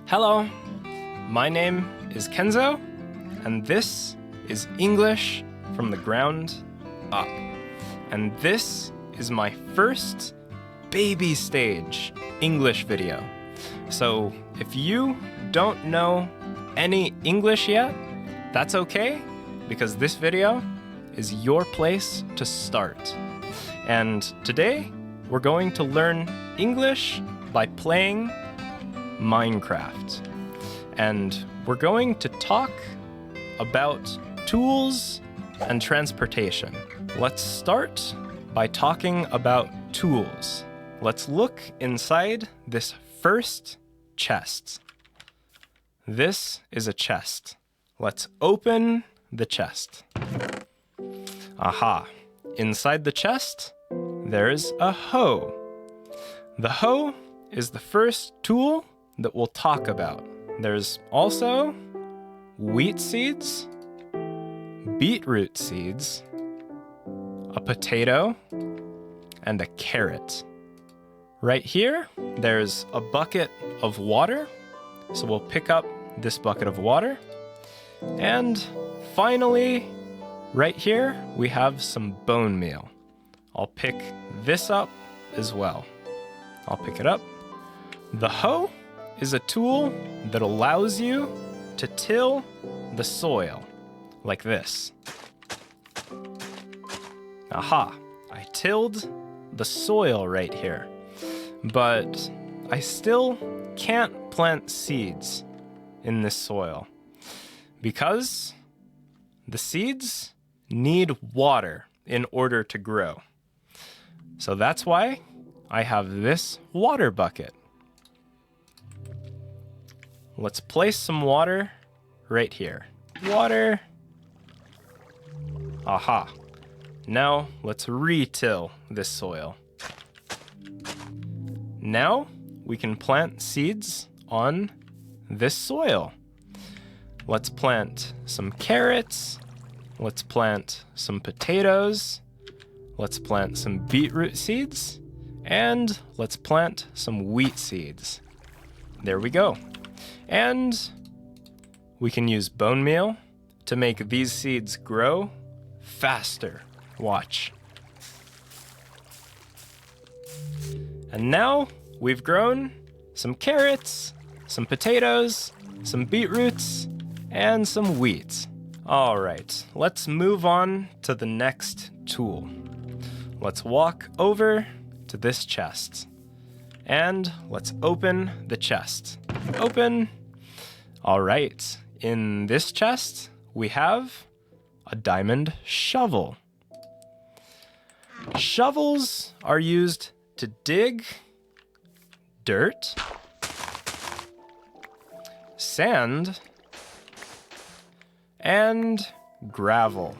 Hello, my name is Kenzo, and this is English from the ground up. And this is my first baby stage English video. So if you don't know any English yet, that's okay, because this video is your place to start. And today, we're going to learn English by playing Minecraft. And we're going to talk about tools and transportation. Let's start by talking about tools. Let's look inside this first chest. This is a chest. Let's open the chest. Aha! Inside the chest, there's a hoe. The hoe is the first tool that we'll talk about. There's also wheat seeds, beetroot seeds, a potato, and a carrot. Right here, there's a bucket of water. So we'll pick up this bucket of water. And finally, right here, we have some bone meal. I'll pick this up as well. I'll pick it up. The hoe is a tool that allows you to till the soil, like this. Aha, I tilled the soil right here, but I still can't plant seeds in this soil because the seeds need water in order to grow. So that's why I have this water bucket. Let's place some water right here. Water. Aha. Now let's re-till this soil. Now we can plant seeds on this soil. Let's plant some carrots. Let's plant some potatoes. Let's plant some beetroot seeds. And let's plant some wheat seeds. There we go. And we can use bone meal to make these seeds grow faster. Watch. And now we've grown some carrots, some potatoes, some beetroots, and some wheat. All right, let's move on to the next tool. Let's walk over to this chest. And let's open the chest. Open. All right, in this chest, we have a diamond shovel. Shovels are used to dig dirt, sand, and gravel.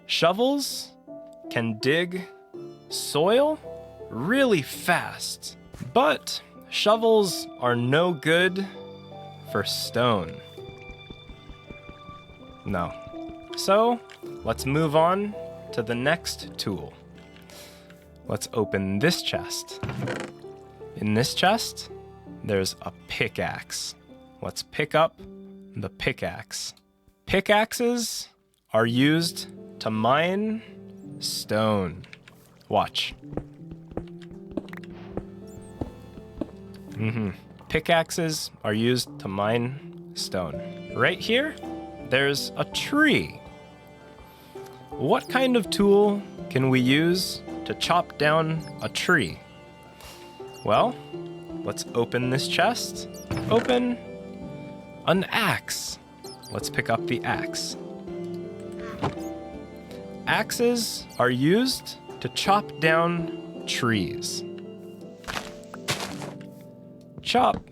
Shovels can dig soil really fast, but shovels are no good for stone. No. So let's move on to the next tool. Let's open this chest. In this chest, there's a pickaxe. Let's pick up the pickaxe. Pickaxes are used to mine stone. Watch. Pickaxes are used to mine stone. Right here, there's a tree. What kind of tool can we use to chop down a tree? Well, let's open this chest. Open an axe. Let's pick up the axe. Axes are used to chop down trees. Chop.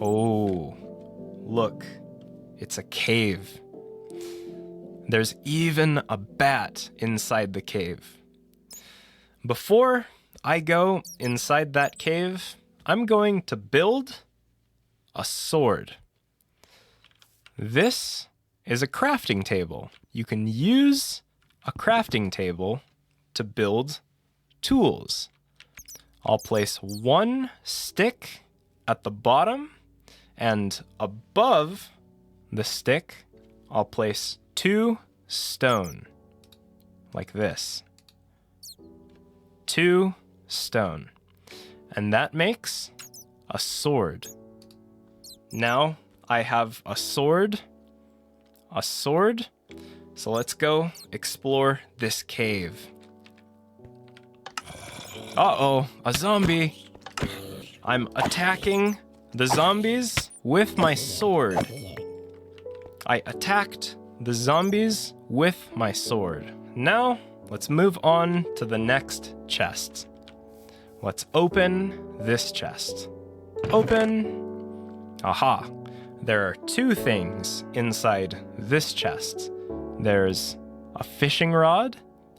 Oh, look, it's a cave. There's even a bat inside the cave. Before I go inside that cave, I'm going to build a sword. This is a crafting table. You can use a crafting table to build tools. I'll place one stick at the bottom, and above the stick, I'll place 2 stone, like this. 2 stone. And that makes a sword. Now I have a sword. So let's go explore this cave. Uh-oh, a zombie. I'm attacking the zombies with my sword. I attacked the zombies with my sword. Now, let's move on to the next chest. Let's open this chest. Open. Aha. There are 2 things inside this chest. There's a fishing rod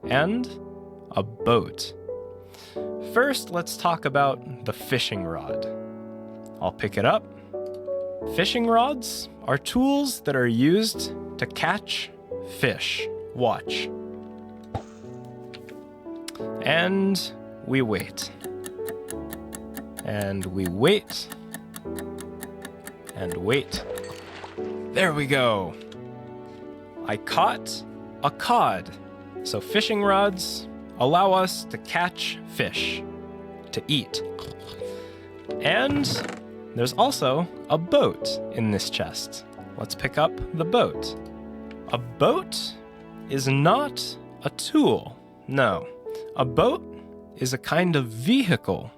and a boat. First, let's talk about the fishing rod. I'll pick it up. Fishing rods are tools that are used to catch fish. Watch. And we wait. And we wait. And wait. There we go. I caught a cod. So fishing rods allow us to catch fish, to eat. And there's also a boat in this chest. Let's pick up the boat. A boat is not a tool. No. A boat is a kind of vehicle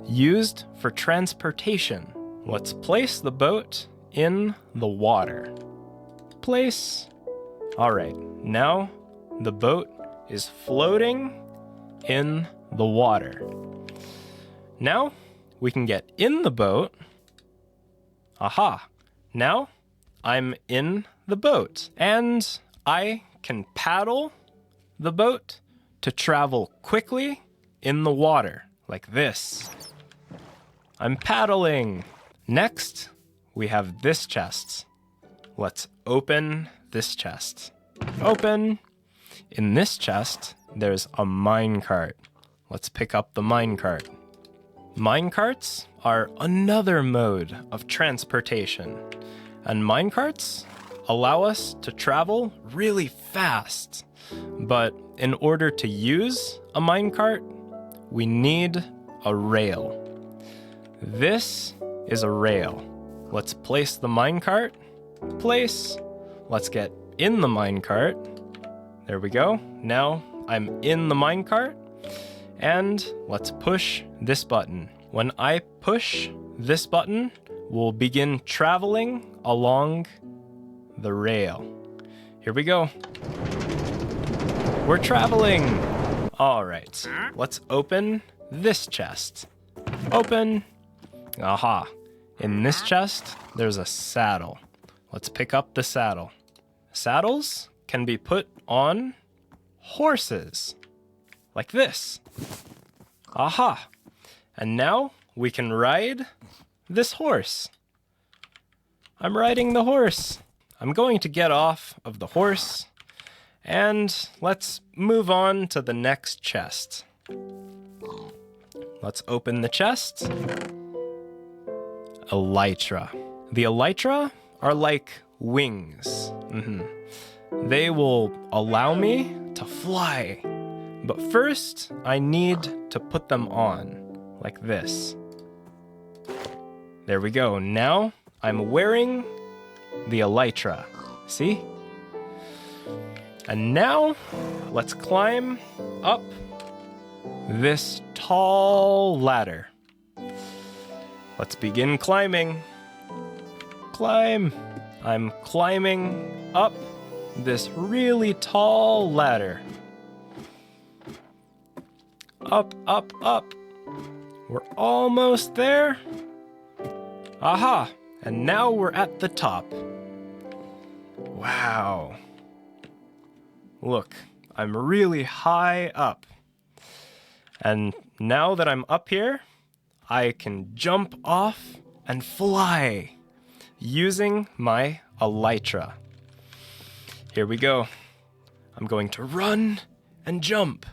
used for transportation. Let's place the boat in the water. Place. All right, now the boat is floating in the water. Now we can get in the boat. Aha, now I'm in the boat and I can paddle the boat to travel quickly in the water, like this. I'm paddling. Next, we have this chest. Let's open this chest. Open. In this chest, there's a minecart. Let's pick up the minecart. Minecarts are another mode of transportation, and minecarts allow us to travel really fast. But in order to use a minecart, we need a rail. This is a rail. Let's place the minecart. Place. Let's get in the minecart. There we go. Now I'm in the minecart. And let's push this button. When I push this button, we'll begin traveling along the rail. Here we go. We're traveling. All right, let's open this chest. Open. Aha. In this chest, there's a saddle. Let's pick up the saddle. Saddles can be put on horses, like this. Aha. And now we can ride this horse. I'm riding the horse. I'm going to get off of the horse and let's move on to the next chest. Let's open the chest. Elytra. The elytra are like wings. They will allow me to fly. But first, I need to put them on, like this. There we go. Now, I'm wearing the elytra. See? And now, let's climb up this tall ladder. Let's begin climbing. Climb. I'm climbing up this really tall ladder. Up, up, up. We're almost there. Aha! And now we're at the top. Wow. Look, I'm really high up. And now that I'm up here, I can jump off and fly using my elytra. Here we go. I'm going to run and jump.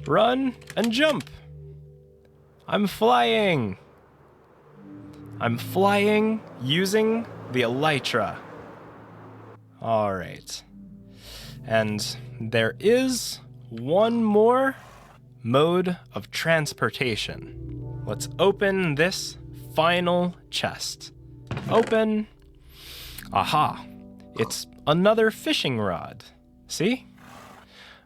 Run and jump. I'm flying! I'm flying using the elytra. Alright. And there is one more mode of transportation. Let's open this final chest. Open. Aha! It's another fishing rod. See?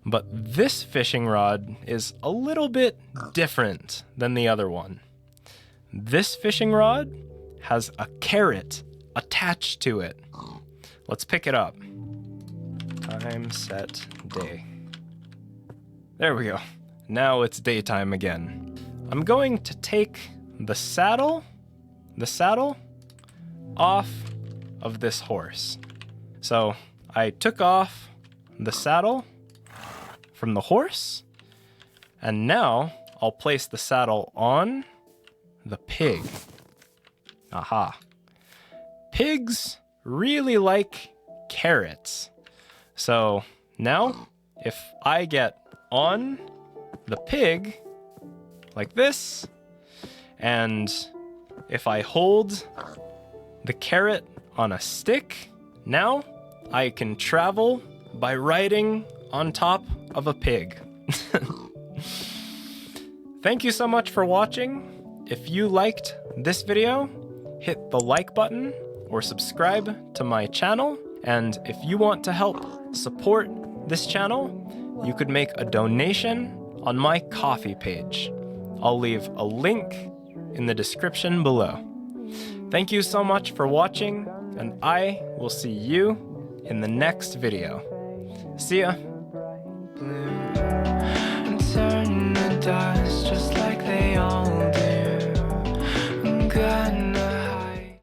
But this fishing rod is a little bit different than the other one. This fishing rod has a carrot attached to it. Let's pick it up. Time, set, day. There we go. Now it's daytime again. I'm going to take the saddle off of this horse. So I took off the saddle from the horse, and now I'll place the saddle on the pig. Aha. Pigs really like carrots. So now, if I get on the pig like this, and if I hold the carrot on a stick, now I can travel by riding on top of a pig. Thank you so much for watching. If you liked this video, hit the like button or subscribe to my channel. And if you want to help support this channel, you could make a donation on my Ko-fi page. I'll leave a link in the description below. Thank you so much for watching, and I will see you in the next video. See ya! And turn to dust just like they all do. God